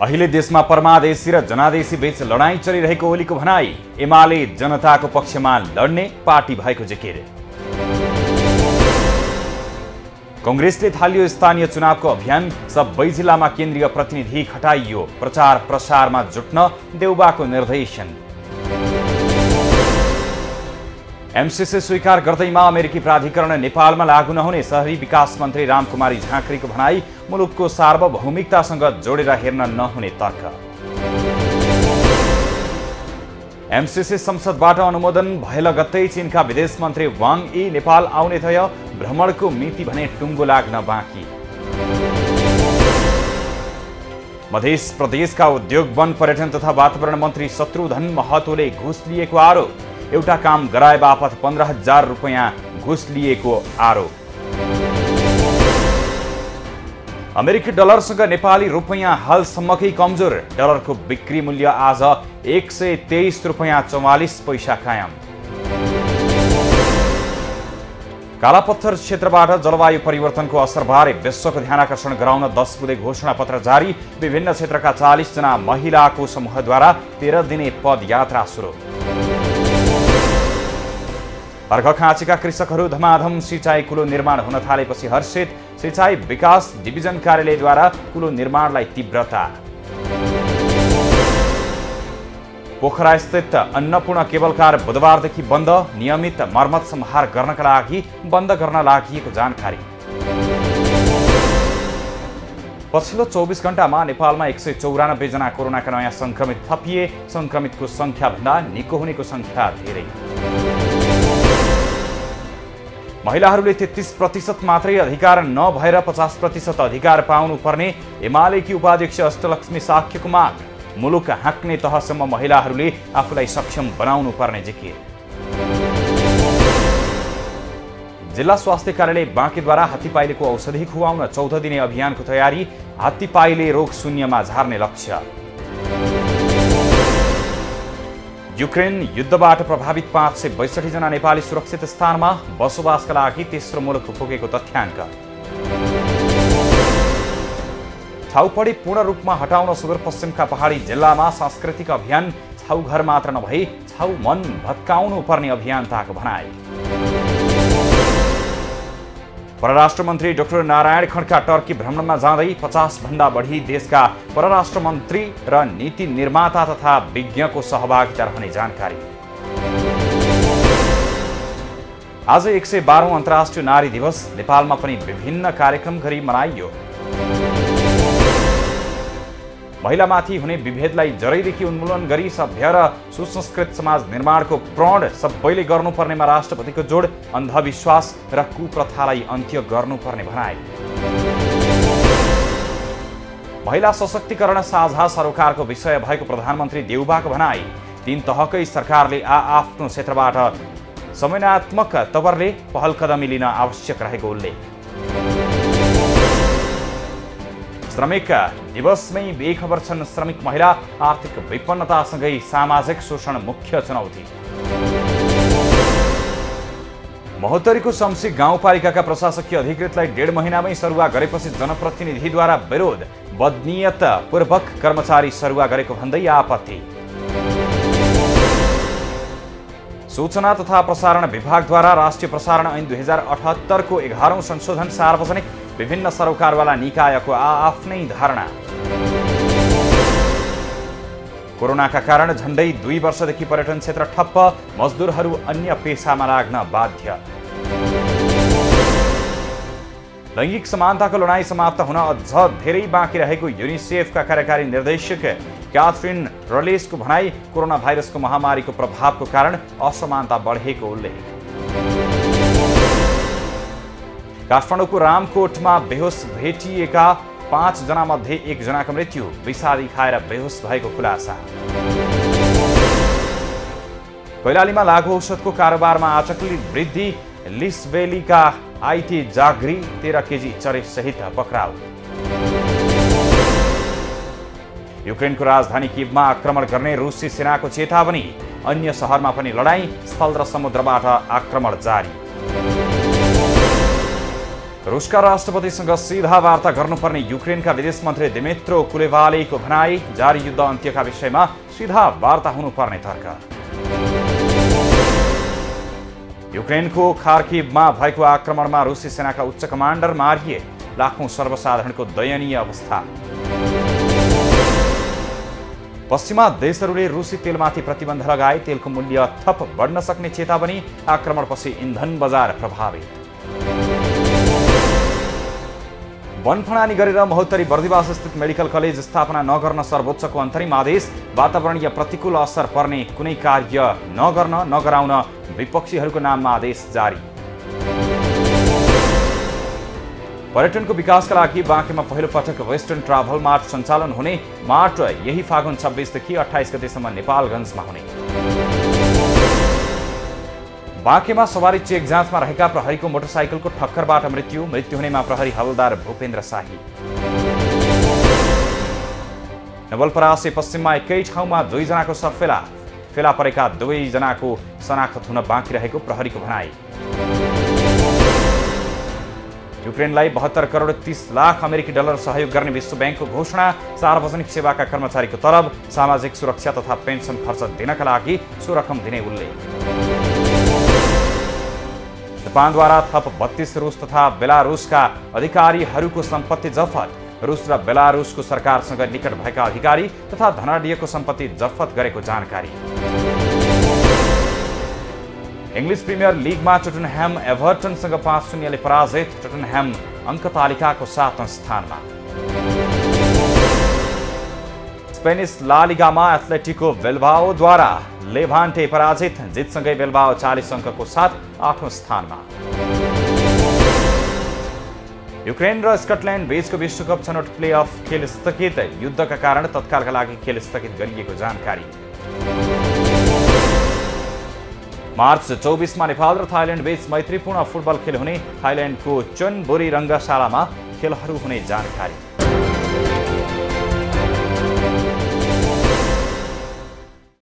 अहिले देशमा परमादेशी र जनादेशी बीच लडाईँ चलिरहेको ओलीको भनाई। एमाले जनताको पक्षमा लड्ने पार्टी भएको जिकिर। कांग्रेसले थालियो स्थानीय चुनावको अभियान। सबै जिल्लामा केन्द्रीय प्रतिनिधि खटाइयो। प्रचार प्रसारमा जुट्न देउबाको निर्देशन। एमसीसी स्वीकार गर्दैमा अमेरिकी प्राधिकरण नेपालमा लागू नहुने शहरी विकास मन्त्री रामकुमारी झाँक्रीको भनाई। मुलुकको सार्वभौमिकतासँग जोडेर हेर्न नहुने तर्क। एमसीसी संसदबाट अनुमोदन भए लगत्तै चीनका विदेश मन्त्री वाङ यी नेपाल आउने थयो। भ्रमणको मिति भने टुङ्गो लाग्न बाँकी। मध्य प्रदेशका उद्योग वन पर्यटन तथा वातावरण मन्त्री शत्रुघ्न महतोले घुस लिएको आरोप। एउटा काम गराए बापत 15,000 रुपैयाँ घुस लिएको आरोप। अमेरिकी डलरसँग नेपाली रुपैयाँ हालसम्मकै कमजोर। डलरको बिक्री मूल्य आज 123 रुपैयाँ 44 पैसा कायम। कालापत्थर क्षेत्रबाट जलवायु परिवर्तनको असरबारे विश्वको ध्यान आकर्षण गराउन 10 बुँदे घोषणापत्र जारी। विभिन्न क्षेत्रका 40 जना महिलाको समूहद्वारा 13 दिने पदयात्रा सुरु। अर्घ खाँचेका कृषकहरू धमाधम। सिँचाइ कुलो निर्माण हुन थालेपछि हर्षित। सिँचाइ विकास डिभिजन कार्यालयद्वारा कुलो निर्माणलाई तीव्रता। पोखरा स्थित अन्नपूर्ण केबल कार बुधबारदेखि बन्द। नियमित मर्मत सम्हार गर्नका लागि बन्द गर्न लागि जानकारी। पछिल्लो 24 घण्टामा नेपालमा 194 जना कोरोनाका नयाँ संक्रमित थपिए। संक्रमितको संख्याभन्दा निको हुनेको संख्या धेरै। महिलाहरूले 33% मात्रै अधिकार नभएर 50% अधिकार पाउनुपर्ने एमालेकी उपाध्यक्ष अष्टलक्ष्मी साक्यको माग। मुलुक हाँक्ने तहसम्म महिलाहरूले आफूलाई सक्षम बनाउनु पर्ने जिकिर। जिल्ला स्वास्थ्य कार्यालय बाँकेद्वारा हात्तीपाइलेको औषधि खुवाउन 14 दिने अभियानको तयारी। हात्तीपाइले रोग शून्यमा झार्ने लक्ष्य। युक्रेन युद्धबाट प्रभावित 562 जना नेपाली सुरक्षित स्थानमा। बसोबासका लागि तेस्रो मुलुक पुगेको तथ्याङ्क। छाउपडी पूर्ण रूपमा हटाउन सुदूरपश्चिमका पहाडी जिल्लामा सांस्कृतिक अभियान। छाउघर मात्र नभई छाउ मन भत्काउनु पर्ने अभियन्ताको भनाई। परराष्ट्र मन्त्री डाक्टर नारायण खड्का टर्की भ्रमणमा जाँदै 50 भन्दा बढी देशका परराष्ट्र मन्त्री र नीति निर्माता तथा विज्ञको सहभागिता रहने जानकारी। आज 112औं अन्तर्राष्ट्रिय नारी दिवस। नेपालमा पनि विभिन्न कार्यक्रम गरी मनाइयो। महिलामाथि हुने विभेदलाई जरैदेखि उन्मूलन गरी सभ्य र सुसंस्कृत समाज निर्माणको प्रण सबैले गर्नुपर्नेमा राष्ट्रपतिको जोड। अन्धविश्वास र कुप्रथालाई अन्त्य गर्नुपर्ने भनाइ। महिला सशक्तिकरण साझा सरोकारको विषय भएको प्रधानमन्त्री देउबाको भनाइ। 3 तहकै सरकारले आफ्नो क्षेत्रबाट समन्वयात्मक तवरले पहल कदमी लिन आवश्यक रहेको उल्लेख। श्रमिक दिवसमै बेखबर छन् श्रमिक महिला। आर्थिक विपन्नतासँगै सामाजिक शोषण मुख्य चुनौती। महोत्तरीको शमसी गाउँपालिकाका प्रशासकीय अधिकृतलाई 1.5 महिनामै सरुवा गरेपछि जनप्रतिनिधिद्वारा विरोध। बदनियतपूर्वक कर्मचारी सरुवा गरेको भन्दै आपत्ति। सूचना तथा प्रसारण विभागद्वारा राष्ट्रिय प्रसारण ऐन 2078 को 11औं संशोधन सार्वजनिक। विभिन्न सरोकारवाला निकायको आफ्नै धारणा। कोरोनाका कारण झण्डै 2 वर्षदेखि पर्यटन क्षेत्र ठप्प। मजदुरहरू अन्य पेशामा लाग्न बाध्य। लैङ्गिक समानताको लडाईँ समाप्त हुन अझ धेरै बाँकी रहेको युनिसेफका कार्यकारी निर्देशक क्याथरिन रलेसको भनाई। कोरोना भाइरसको महामारीको प्रभावको कारण असमानता बढेको उल्लेख। काठमाडौँको रामकोटमा बेहोस भेटिएका 5 जना मध्ये 1 जनाको मृत्यु। विषादी खाएर बेहोस भएको खुलासा। कैलालीमा लागु औषधको कारोबारमा आचकली वृद्धि। लिसबेलीका आइटी जागरी 13 केजी चरे सहित पक्राउ। युक्रेनको राजधानी किभमा आक्रमण गर्ने रुसी सेनाको चेतावनी। अन्य शहरमा पनि लडाईँ। स्थल र समुद्रबाट आक्रमण जारी। रुसका राष्ट्रपतिसँग सीधा वार्ता गर्नुपर्ने युक्रेनका विदेश मन्त्री दिमित्रो कुलेबालेको भनाई। जारी युद्ध अन्त्यका विषयमा सीधा वार्ता हुनुपर्ने तर्क। युक्रेनको खार्किभमा भएको आक्रमणमा रुसी सेनाका उच्च कमान्डर मारिए। लाखौं सर्वसाधारणको दयनीय अवस्था। पश्चिमा देशहरूले रुसी तेलमाथि प्रतिबन्ध लगाए। तेलको मूल्य थप बढ्न सक्ने चेतावनी। आक्रमणपछि इन्धन बजार प्रभावित। वनफणानी गरेर महोत्तरी बर्दिवास स्थित मेडिकल कलेज स्थापना नगर्न सर्वोच्चको अन्तरिम आदेश। वातावरणीय प्रतिकूल असर पर्ने कुनै कार्य नगराउन विपक्षीहरूको नाममा आदेश जारी। पर्यटनको विकासका लागि बाँकेमा पहिलो पटक वेस्टर्न ट्राभल मार्ट सञ्चालन हुने। मार्ट यही फागुन 26 देखि 28 गतेसम्म नेपालगञ्जमा हुने। बाँकेमा सवारी चेक जाँचमा रहेका प्रहरीको मोटरसाइकलको ठक्करबाट मृत्यु हुनेमा प्रहरी हवलदार भूपेन्द्र शाही। नवलपरासी पश्चिममा एकै ठाउँमा 2 जनाको शव फेला परेका 2 जनाको शनाखत हुन बाँकी रहेको प्रहरीको भनाई। युक्रेनलाई 72 करोड 30 लाख अमेरिकी डलर सहयोग गर्ने विश्व ब्याङ्कको घोषणा। सार्वजनिक सेवाका कर्मचारीको तलब, सामाजिक सुरक्षा तथा पेन्सन खर्च दिनका लागि सो रकम दिने उल्लेख। जापानद्वारा थप 32 रुस तथा बेलारुसका अधिकारीहरूको सम्पत्ति जफत। रुस र बेलारुसको सरकारसँग निकट भएका अधिकारी तथा धनाढ्यको सम्पत्ति जफत गरेको जानकारी। इङ्ग्लिस प्रिमियर लिगमा टोटनह्याम एभर्टनसँग 5-0 पराजित। टोटनह्याम अङ्क तालिकाको 7औं स्थानमा। स्पेनिस ला लिगामा एथलेटिको बेल्बाओद्वारा लेभान्टे पराजित। जितसँगै बेल्बाओ 40 अङ्कको साथ 8औं स्थानमा। युक्रेन र स्कटल्यान्ड बीचको विश्वकप छनौट प्लेअफ खेल स्थगित। युद्धका कारण तत्कालका लागि खेल स्थगित गरिएको जानकारी। मार्च 24 मा नेपाल र थाइल्यान्ड बीच मैत्रीपूर्ण फुटबल खेल हुने। थाइल्यान्डको चनबुरी रङ्गशालामा खेलहरू हुने जानकारी।